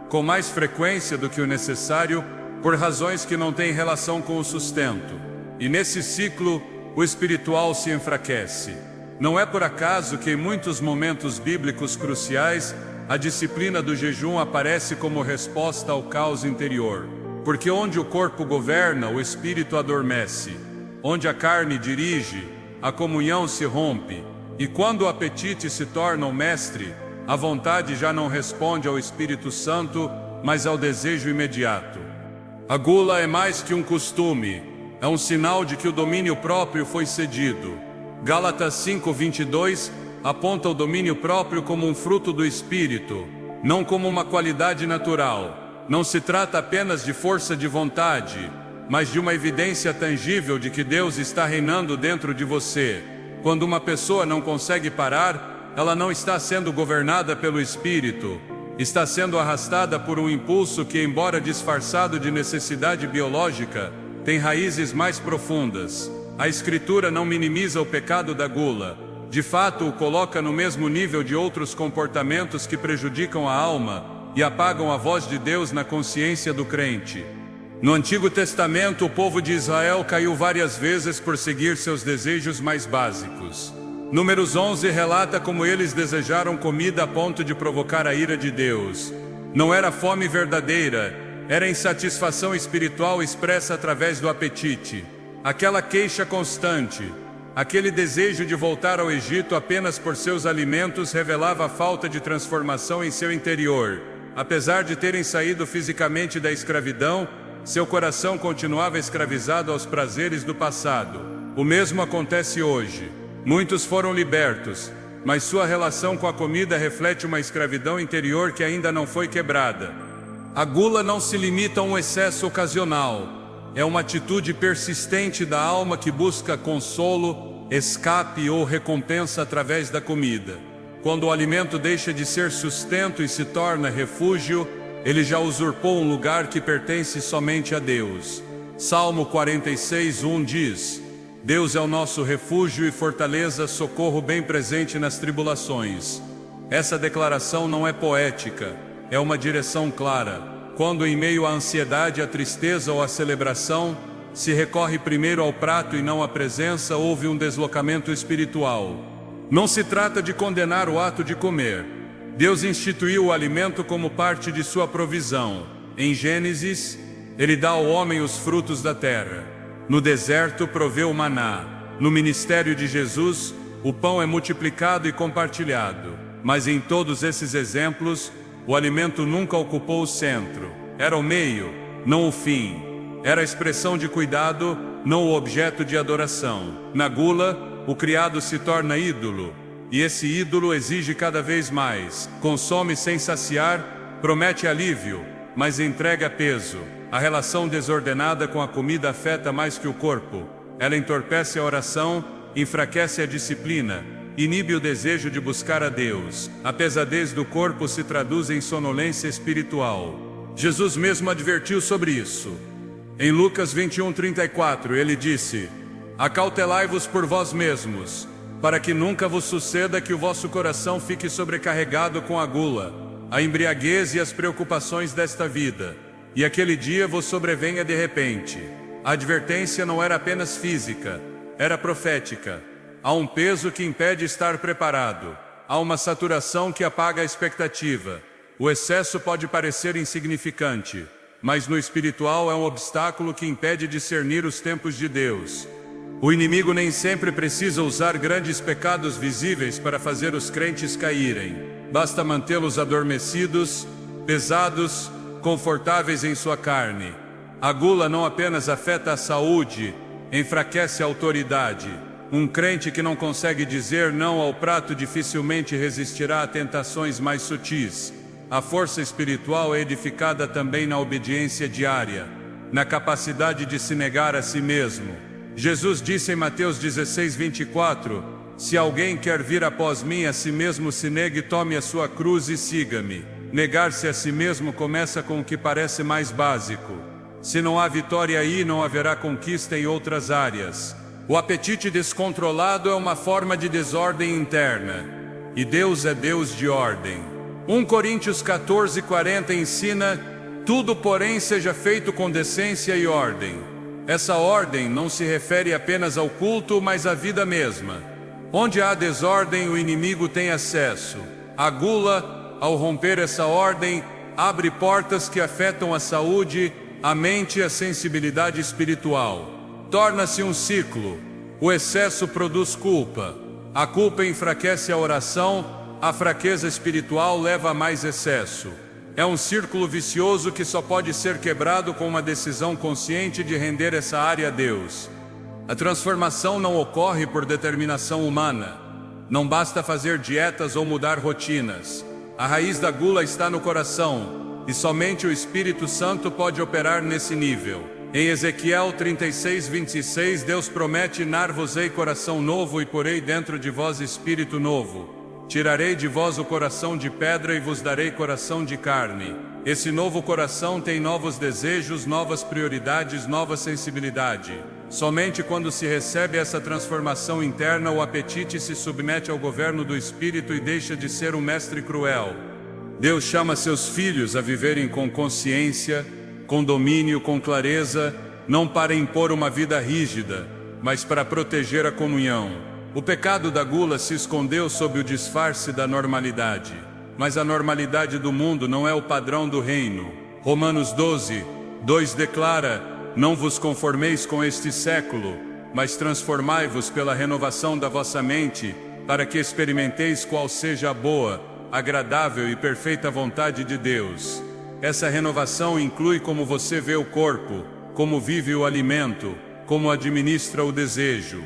com mais frequência do que o necessário, por razões que não têm relação com o sustento. E nesse ciclo, o espiritual se enfraquece. Não é por acaso que em muitos momentos bíblicos cruciais, a disciplina do jejum aparece como resposta ao caos interior. Porque onde o corpo governa, o espírito adormece. Onde a carne dirige, a comunhão se rompe. E quando o apetite se torna o mestre, a vontade já não responde ao Espírito Santo, mas ao desejo imediato. A gula é mais que um costume, é um sinal de que o domínio próprio foi cedido. Gálatas 5:22 aponta o domínio próprio como um fruto do Espírito, não como uma qualidade natural. Não se trata apenas de força de vontade, mas de uma evidência tangível de que Deus está reinando dentro de você. Quando uma pessoa não consegue parar, ela não está sendo governada pelo Espírito, está sendo arrastada por um impulso que, embora disfarçado de necessidade biológica, tem raízes mais profundas. A Escritura não minimiza o pecado da gula. De fato, o coloca no mesmo nível de outros comportamentos que prejudicam a alma e apagam a voz de Deus na consciência do crente. No Antigo Testamento, o povo de Israel caiu várias vezes por seguir seus desejos mais básicos. Números 11 relata como eles desejaram comida a ponto de provocar a ira de Deus. Não era fome verdadeira, era insatisfação espiritual expressa através do apetite. Aquela queixa constante, aquele desejo de voltar ao Egito apenas por seus alimentos revelava a falta de transformação em seu interior. Apesar de terem saído fisicamente da escravidão, seu coração continuava escravizado aos prazeres do passado. O mesmo acontece hoje. Muitos foram libertos, mas sua relação com a comida reflete uma escravidão interior que ainda não foi quebrada. A gula não se limita a um excesso ocasional. É uma atitude persistente da alma que busca consolo, escape ou recompensa através da comida. Quando o alimento deixa de ser sustento e se torna refúgio, ele já usurpou um lugar que pertence somente a Deus. Salmo 46:1 diz: Deus é o nosso refúgio e fortaleza, socorro bem presente nas tribulações. Essa declaração não é poética, é uma direção clara. Quando em meio à ansiedade, à tristeza ou à celebração, se recorre primeiro ao prato e não à presença, houve um deslocamento espiritual. Não se trata de condenar o ato de comer. Deus instituiu o alimento como parte de sua provisão. Em Gênesis, Ele dá ao homem os frutos da terra. No deserto, proveu o maná. No ministério de Jesus, o pão é multiplicado e compartilhado. Mas em todos esses exemplos, o alimento nunca ocupou o centro. Era o meio, não o fim. Era a expressão de cuidado, não o objeto de adoração. Na gula, o criado se torna ídolo, e esse ídolo exige cada vez mais. Consome sem saciar, promete alívio, mas entrega peso. A relação desordenada com a comida afeta mais que o corpo. Ela entorpece a oração, enfraquece a disciplina, inibe o desejo de buscar a Deus. A pesadez do corpo se traduz em sonolência espiritual. Jesus mesmo advertiu sobre isso. Em Lucas 21:34, ele disse: Acautelai-vos por vós mesmos, para que nunca vos suceda que o vosso coração fique sobrecarregado com a gula, a embriaguez e as preocupações desta vida, e aquele dia vos sobrevenha de repente. A advertência não era apenas física, era profética. Há um peso que impede estar preparado. Há uma saturação que apaga a expectativa. O excesso pode parecer insignificante, mas no espiritual é um obstáculo que impede discernir os tempos de Deus. O inimigo nem sempre precisa usar grandes pecados visíveis para fazer os crentes caírem. Basta mantê-los adormecidos, pesados, confortáveis em sua carne. A gula não apenas afeta a saúde, enfraquece a autoridade. Um crente que não consegue dizer não ao prato dificilmente resistirá a tentações mais sutis. A força espiritual é edificada também na obediência diária, na capacidade de se negar a si mesmo. Jesus disse em Mateus 16:24, Se alguém quer vir após mim, a si mesmo se negue, tome a sua cruz e siga-me. Negar-se a si mesmo começa com o que parece mais básico. Se não há vitória aí, não haverá conquista em outras áreas. O apetite descontrolado é uma forma de desordem interna, e Deus é Deus de ordem. 1 Coríntios 14:40 ensina: Tudo, porém, seja feito com decência e ordem. Essa ordem não se refere apenas ao culto, mas à vida mesma. Onde há desordem, o inimigo tem acesso. A gula, ao romper essa ordem, abre portas que afetam a saúde, a mente e a sensibilidade espiritual. Torna-se um ciclo. O excesso produz culpa. A culpa enfraquece a oração, a fraqueza espiritual leva a mais excesso. É um círculo vicioso que só pode ser quebrado com uma decisão consciente de render essa área a Deus. A transformação não ocorre por determinação humana. Não basta fazer dietas ou mudar rotinas. A raiz da gula está no coração, e somente o Espírito Santo pode operar nesse nível. Em Ezequiel 36:26, Deus promete: Dar-vos-ei coração novo e porei dentro de vós espírito novo. Tirarei de vós o coração de pedra e vos darei coração de carne. Esse novo coração tem novos desejos, novas prioridades, nova sensibilidade. Somente quando se recebe essa transformação interna, o apetite se submete ao governo do Espírito e deixa de ser um mestre cruel. Deus chama seus filhos a viverem com consciência, com domínio, com clareza, não para impor uma vida rígida, mas para proteger a comunhão. O pecado da gula se escondeu sob o disfarce da normalidade, mas a normalidade do mundo não é o padrão do reino. Romanos 12:2 declara: Não vos conformeis com este século, mas transformai-vos pela renovação da vossa mente, para que experimenteis qual seja a boa, agradável e perfeita vontade de Deus. Essa renovação inclui como você vê o corpo, como vive o alimento, como administra o desejo.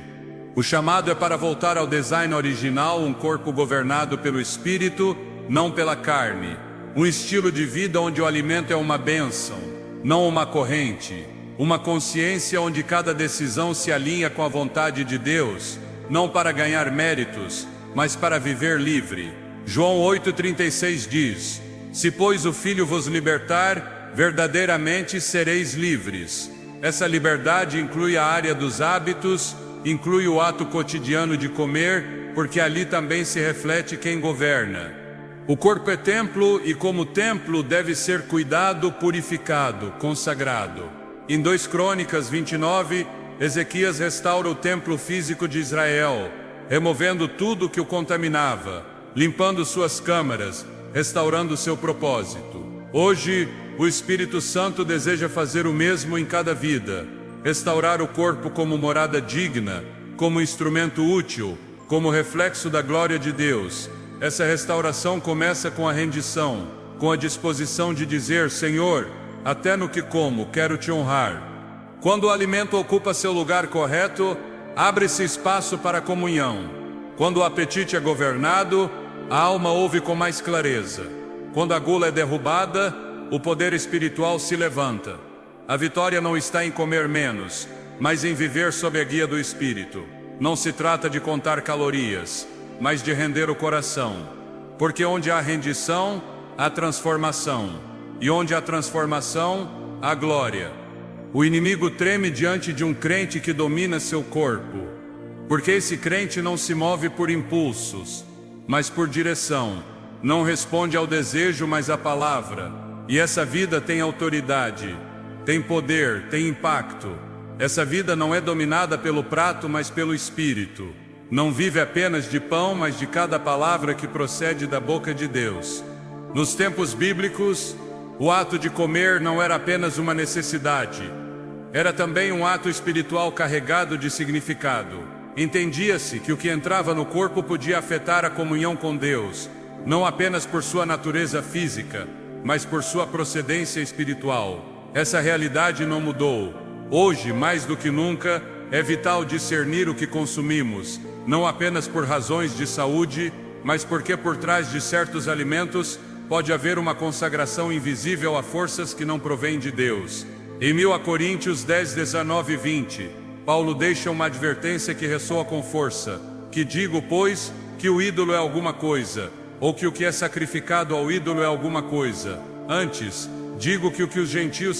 O chamado é para voltar ao design original, um corpo governado pelo Espírito, não pela carne. Um estilo de vida onde o alimento é uma bênção, não uma corrente. Uma consciência onde cada decisão se alinha com a vontade de Deus, não para ganhar méritos, mas para viver livre. João 8,36 diz: Se, pois, o Filho vos libertar, verdadeiramente sereis livres. Essa liberdade inclui a área dos hábitos, inclui o ato cotidiano de comer, porque ali também se reflete quem governa. O corpo é templo e, como templo, deve ser cuidado, purificado, consagrado. Em 2 Crônicas 29, Ezequias restaura o templo físico de Israel, removendo tudo que o contaminava, limpando suas câmaras, restaurando seu propósito. Hoje, o Espírito Santo deseja fazer o mesmo em cada vida, restaurar o corpo como morada digna, como instrumento útil, como reflexo da glória de Deus. Essa restauração começa com a rendição, com a disposição de dizer: Senhor, até no que como, quero te honrar. Quando o alimento ocupa seu lugar correto, abre-se espaço para a comunhão. Quando o apetite é governado, a alma ouve com mais clareza. Quando a gula é derrubada, o poder espiritual se levanta. A vitória não está em comer menos, mas em viver sob a guia do Espírito. Não se trata de contar calorias, mas de render o coração. Porque onde há rendição, há transformação. E onde há transformação, há glória. O inimigo treme diante de um crente que domina seu corpo. Porque esse crente não se move por impulsos, mas por direção. Não responde ao desejo, mas à palavra. E essa vida tem autoridade, tem poder, tem impacto. Essa vida não é dominada pelo prato, mas pelo Espírito. Não vive apenas de pão, mas de cada palavra que procede da boca de Deus. Nos tempos bíblicos, o ato de comer não era apenas uma necessidade. Era também um ato espiritual carregado de significado. Entendia-se que o que entrava no corpo podia afetar a comunhão com Deus, não apenas por sua natureza física, mas por sua procedência espiritual. Essa realidade não mudou. Hoje, mais do que nunca, é vital discernir o que consumimos, não apenas por razões de saúde, mas porque por trás de certos alimentos pode haver uma consagração invisível a forças que não provêm de Deus. Em 1 Coríntios 10, 19 e 20, Paulo deixa uma advertência que ressoa com força: que digo, pois, que o ídolo é alguma coisa, ou que o que é sacrificado ao ídolo é alguma coisa. Antes, digo que o que os gentios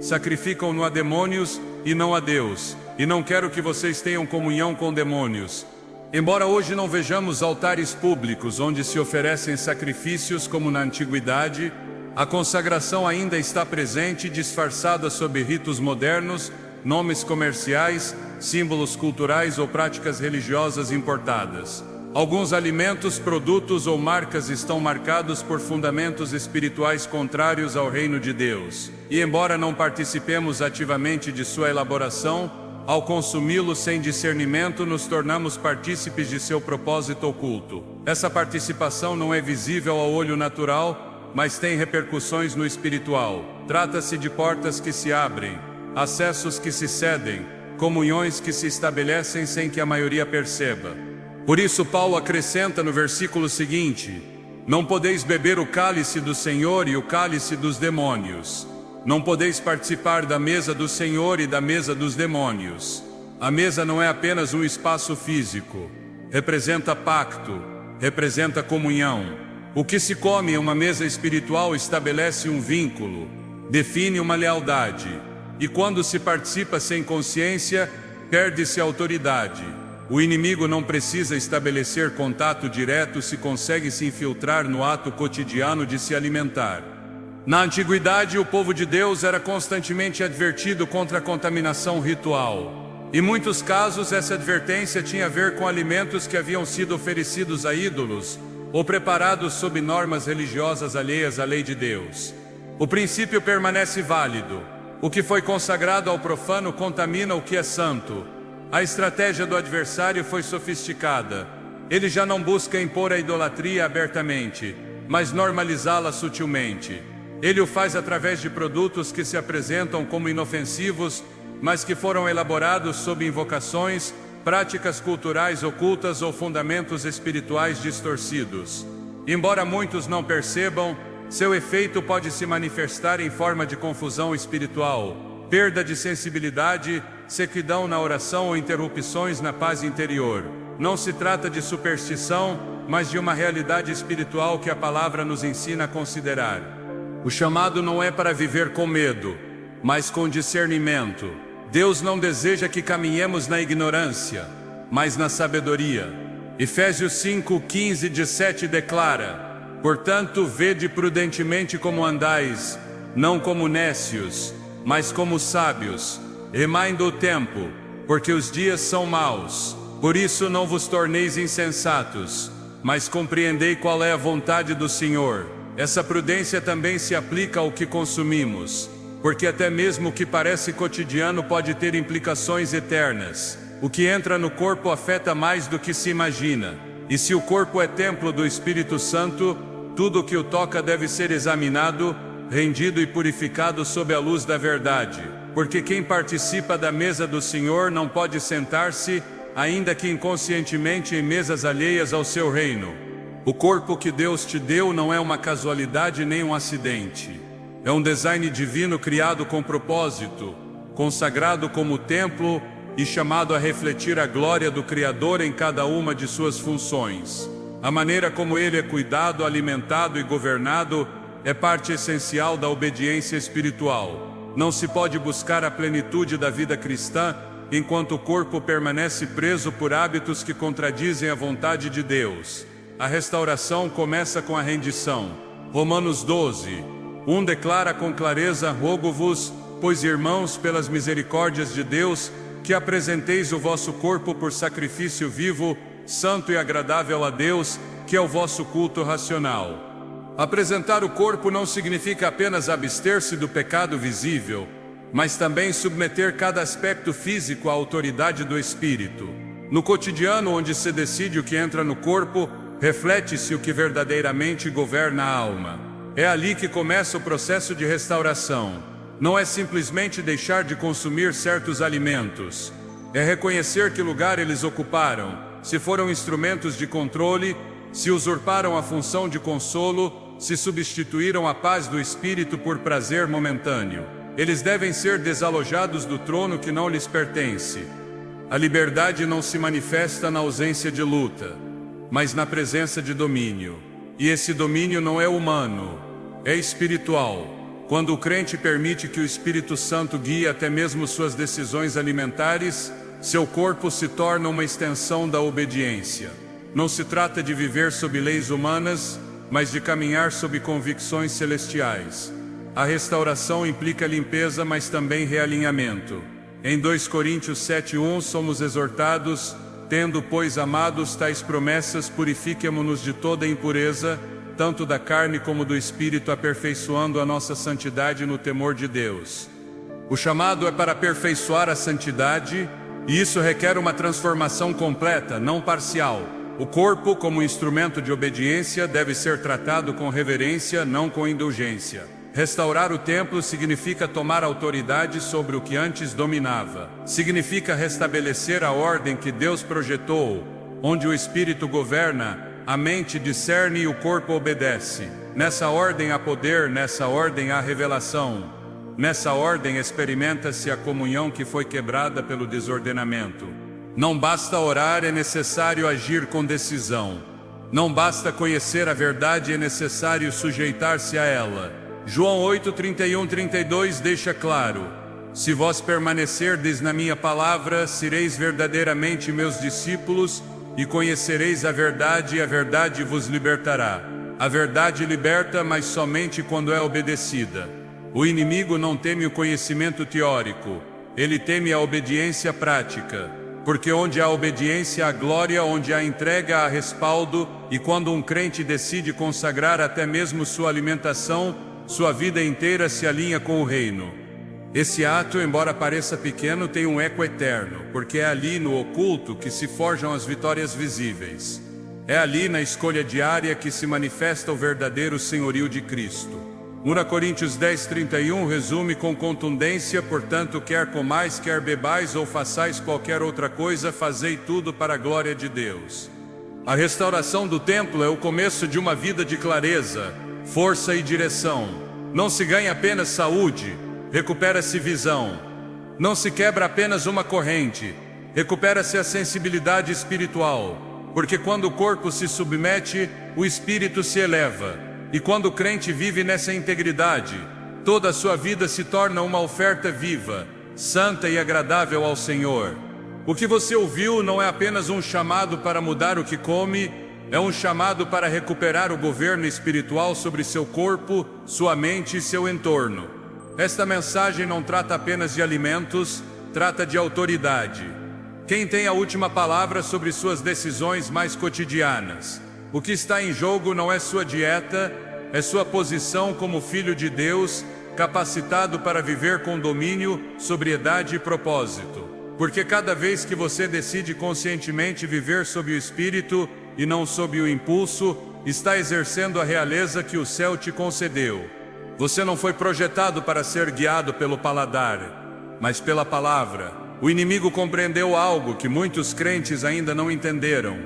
sacrificam-no a demônios e não a Deus, e não quero que vocês tenham comunhão com demônios. Embora hoje não vejamos altares públicos onde se oferecem sacrifícios como na antiguidade, a consagração ainda está presente, disfarçada sob ritos modernos, nomes comerciais, símbolos culturais ou práticas religiosas importadas. Alguns alimentos, produtos ou marcas estão marcados por fundamentos espirituais contrários ao reino de Deus. E embora não participemos ativamente de sua elaboração, ao consumi-lo sem discernimento, nos tornamos partícipes de seu propósito oculto. Essa participação não é visível ao olho natural, mas tem repercussões no espiritual. Trata-se de portas que se abrem, acessos que se cedem, comunhões que se estabelecem sem que a maioria perceba. Por isso Paulo acrescenta no versículo seguinte: não podeis beber o cálice do Senhor e o cálice dos demônios. Não podeis participar da mesa do Senhor e da mesa dos demônios. A mesa não é apenas um espaço físico. Representa pacto, representa comunhão. O que se come em uma mesa espiritual estabelece um vínculo, define uma lealdade. E quando se participa sem consciência, perde-se a autoridade. O inimigo não precisa estabelecer contato direto se consegue se infiltrar no ato cotidiano de se alimentar. Na antiguidade, o povo de Deus era constantemente advertido contra a contaminação ritual. Em muitos casos, essa advertência tinha a ver com alimentos que haviam sido oferecidos a ídolos ou preparados sob normas religiosas alheias à lei de Deus. O princípio permanece válido. O que foi consagrado ao profano contamina o que é santo. A estratégia do adversário foi sofisticada. Ele já não busca impor a idolatria abertamente, mas normalizá-la sutilmente. Ele o faz através de produtos que se apresentam como inofensivos, mas que foram elaborados sob invocações, práticas culturais ocultas ou fundamentos espirituais distorcidos. Embora muitos não percebam, seu efeito pode se manifestar em forma de confusão espiritual, perda de sensibilidade, sequidão na oração ou interrupções na paz interior. Não se trata de superstição, mas de uma realidade espiritual que a palavra nos ensina a considerar. O chamado não é para viver com medo, mas com discernimento. Deus não deseja que caminhemos na ignorância, mas na sabedoria. Efésios 5:15-17 declara: portanto, vede prudentemente como andais, não como nécios, mas como sábios, remaindo o tempo, porque os dias são maus. Por isso não vos torneis insensatos, mas compreendei qual é a vontade do Senhor. Essa prudência também se aplica ao que consumimos, porque até mesmo o que parece cotidiano pode ter implicações eternas. O que entra no corpo afeta mais do que se imagina. E se o corpo é templo do Espírito Santo, tudo o que o toca deve ser examinado, rendido e purificado sob a luz da verdade. Porque quem participa da mesa do Senhor não pode sentar-se, ainda que inconscientemente, em mesas alheias ao seu reino. O corpo que Deus te deu não é uma casualidade nem um acidente. É um design divino criado com propósito, consagrado como templo e chamado a refletir a glória do Criador em cada uma de suas funções. A maneira como ele é cuidado, alimentado e governado é parte essencial da obediência espiritual. Não se pode buscar a plenitude da vida cristã enquanto o corpo permanece preso por hábitos que contradizem a vontade de Deus. A restauração começa com a rendição. Romanos 12:1 declara com clareza: rogo-vos, pois irmãos, pelas misericórdias de Deus, que apresenteis o vosso corpo por sacrifício vivo, santo e agradável a Deus, que é o vosso culto racional. Apresentar o corpo não significa apenas abster-se do pecado visível, mas também submeter cada aspecto físico à autoridade do Espírito. No cotidiano, onde se decide o que entra no corpo, reflete-se o que verdadeiramente governa a alma. É ali que começa o processo de restauração. Não é simplesmente deixar de consumir certos alimentos. É reconhecer que lugar eles ocuparam, se foram instrumentos de controle, se usurparam a função de consolo, se substituíram a paz do espírito por prazer momentâneo. Eles devem ser desalojados do trono que não lhes pertence. A liberdade não se manifesta na ausência de luta, mas na presença de domínio. E esse domínio não é humano, é espiritual. Quando o crente permite que o Espírito Santo guie até mesmo suas decisões alimentares, seu corpo se torna uma extensão da obediência. Não se trata de viver sob leis humanas, mas de caminhar sob convicções celestiais. A restauração implica limpeza, mas também realinhamento. Em 2 Coríntios 7:1 somos exortados: tendo, pois, amados tais promessas, purifiquemo-nos de toda impureza, tanto da carne como do espírito, aperfeiçoando a nossa santidade no temor de Deus. O chamado é para aperfeiçoar a santidade, e isso requer uma transformação completa, não parcial. O corpo, como instrumento de obediência, deve ser tratado com reverência, não com indulgência. Restaurar o templo significa tomar autoridade sobre o que antes dominava. Significa restabelecer a ordem que Deus projetou, onde o Espírito governa, a mente discerne e o corpo obedece. Nessa ordem há poder, nessa ordem há revelação. Nessa ordem experimenta-se a comunhão que foi quebrada pelo desordenamento. Não basta orar, é necessário agir com decisão. Não basta conhecer a verdade, é necessário sujeitar-se a ela. João 8:31-32 deixa claro: se vós permanecerdes na minha palavra, sereis verdadeiramente meus discípulos, e conhecereis a verdade, e a verdade vos libertará. A verdade liberta, mas somente quando é obedecida. O inimigo não teme o conhecimento teórico, ele teme a obediência prática. Porque onde há obediência há glória, onde há entrega há respaldo, e quando um crente decide consagrar até mesmo sua alimentação, sua vida inteira se alinha com o reino. Esse ato, embora pareça pequeno, tem um eco eterno, porque é ali no oculto que se forjam as vitórias visíveis. É ali na escolha diária que se manifesta o verdadeiro senhorio de Cristo. 1 Coríntios 10:31 resume com contundência: portanto, quer comais, quer bebais ou façais qualquer outra coisa, fazei tudo para a glória de Deus. A restauração do templo é o começo de uma vida de clareza, força e direção. Não se ganha apenas saúde, recupera-se visão. Não se quebra apenas uma corrente, recupera-se a sensibilidade espiritual. Porque quando o corpo se submete, o espírito se eleva. E quando o crente vive nessa integridade, toda a sua vida se torna uma oferta viva, santa e agradável ao Senhor. O que você ouviu não é apenas um chamado para mudar o que come, é um chamado para recuperar o governo espiritual sobre seu corpo, sua mente e seu entorno. Esta mensagem não trata apenas de alimentos, trata de autoridade. Quem tem a última palavra sobre suas decisões mais cotidianas? O que está em jogo não é sua dieta, é sua posição como filho de Deus, capacitado para viver com domínio, sobriedade e propósito. Porque cada vez que você decide conscientemente viver sob o Espírito e não sob o impulso, está exercendo a realeza que o céu te concedeu. Você não foi projetado para ser guiado pelo paladar, mas pela palavra. O inimigo compreendeu algo que muitos crentes ainda não entenderam.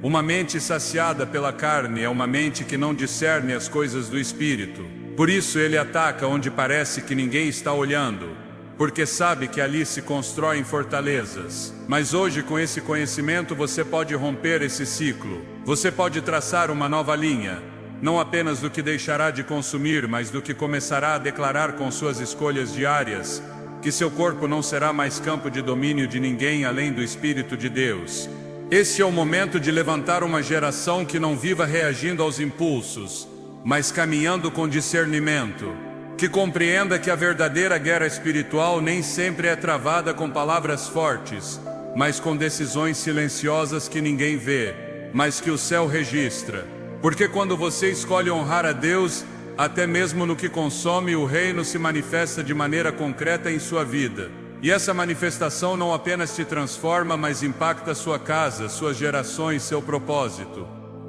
Uma mente saciada pela carne é uma mente que não discerne as coisas do Espírito. Por isso ele ataca onde parece que ninguém está olhando, porque sabe que ali se constroem fortalezas. Mas hoje, com esse conhecimento, você pode romper esse ciclo. Você pode traçar uma nova linha, não apenas do que deixará de consumir, mas do que começará a declarar com suas escolhas diárias, que seu corpo não será mais campo de domínio de ninguém além do Espírito de Deus. Este é o momento de levantar uma geração que não viva reagindo aos impulsos, mas caminhando com discernimento. Que compreenda que a verdadeira guerra espiritual nem sempre é travada com palavras fortes, mas com decisões silenciosas que ninguém vê, mas que o céu registra. Porque quando você escolhe honrar a Deus, até mesmo no que consome, o reino se manifesta de maneira concreta em sua vida. E essa manifestação não apenas te transforma, mas impacta sua casa, suas gerações, seu propósito.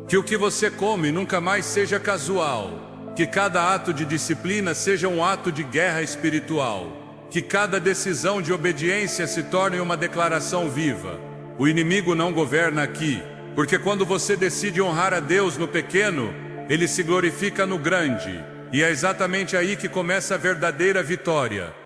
Que o que você come nunca mais seja casual. Que cada ato de disciplina seja um ato de guerra espiritual. Que cada decisão de obediência se torne uma declaração viva. O inimigo não governa aqui, porque quando você decide honrar a Deus no pequeno, ele se glorifica no grande. E é exatamente aí que começa a verdadeira vitória.